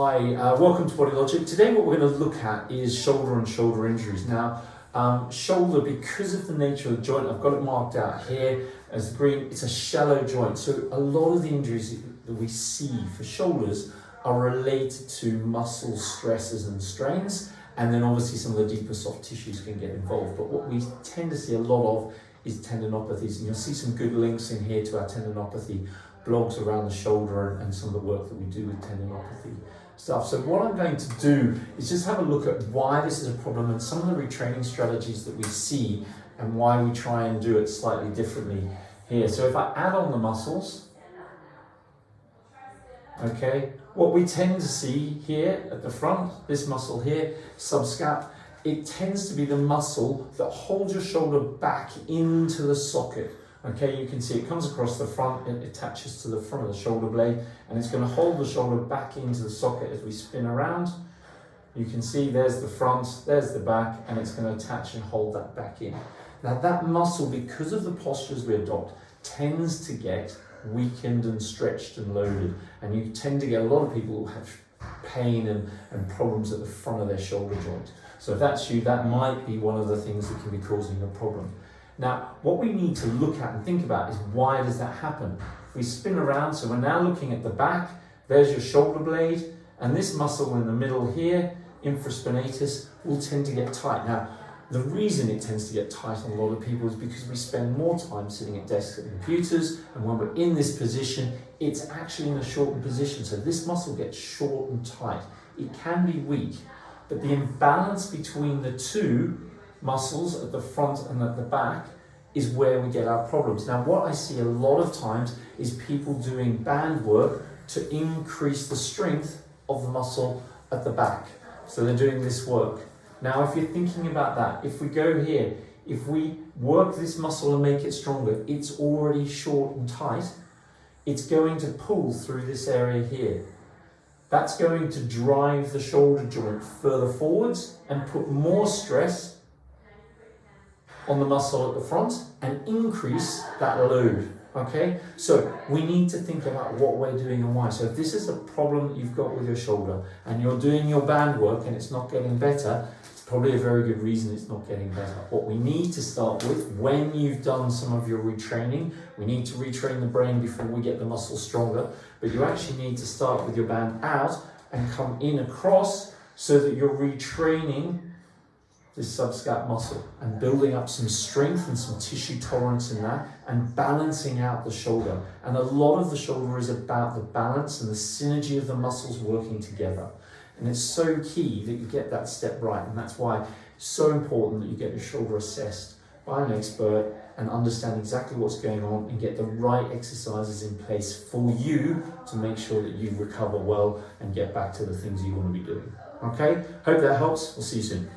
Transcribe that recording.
Hi, welcome to Body Logic. Today what we're going to look at is shoulder and shoulder injuries. Now, shoulder, because of the nature of the joint, I've got it marked out here as green, it's a shallow joint. So a lot of the injuries that we see for shoulders are related to muscle stresses and strains, and then obviously some of the deeper soft tissues can get involved. But what we tend to see a lot of is tendinopathies, and you'll see some good links in here to our tendinopathy blogs around the shoulder and some of the work that we do with tendinopathy stuff. So what I'm going to do is just have a look at why this is a problem and some of the retraining strategies that we see and why we try and do it slightly differently here. So if I add on the muscles, okay, what we tend to see here at the front, this muscle here, subscap, it tends to be the muscle that holds your shoulder back into the socket. Okay, you can see it comes across the front, it attaches to the front of the shoulder blade, and it's going to hold the shoulder back into the socket as we spin around. You can see there's the front, there's the back, and it's going to attach and hold that back in. Now that muscle, because of the postures we adopt, tends to get weakened and stretched and loaded, and you tend to get a lot of people who have pain and problems at the front of their shoulder joint. So if that's you, that might be one of the things that can be causing a problem. Now, what we need to look at and think about is why does that happen? If we spin around, so we're now looking at the back, there's your shoulder blade, and this muscle in the middle here, infraspinatus, will tend to get tight. Now, the reason it tends to get tight on a lot of people is because we spend more time sitting at desks and computers, and when we're in this position, it's actually in a shortened position. So this muscle gets short and tight. It can be weak, but the imbalance between the two muscles at the front and at the back is where we get our problems. Now, what I see a lot of times is people doing band work to increase the strength of the muscle at the back. So they're doing this work. Now, if you're thinking about that, if we go here, if we work this muscle and make it stronger, it's already short and tight. It's going to pull through this area here. That's going to drive the shoulder joint further forwards and put more stress on the muscle at the front and increase that load, okay? So we need to think about what we're doing and why. So if this is a problem that you've got with your shoulder and you're doing your band work and it's not getting better, it's probably a very good reason it's not getting better. What we need to start with, when you've done some of your retraining, we need to retrain the brain before we get the muscle stronger, but you actually need to start with your band out and come in across so that you're retraining this subscap muscle and building up some strength and some tissue tolerance in that and balancing out the shoulder. And a lot of the shoulder is about the balance and the synergy of the muscles working together. And it's so key that you get that step right, and that's why it's so important that you get your shoulder assessed by an expert and understand exactly what's going on and get the right exercises in place for you to make sure that you recover well and get back to the things you want to be doing. Okay? Hope that helps. We'll see you soon.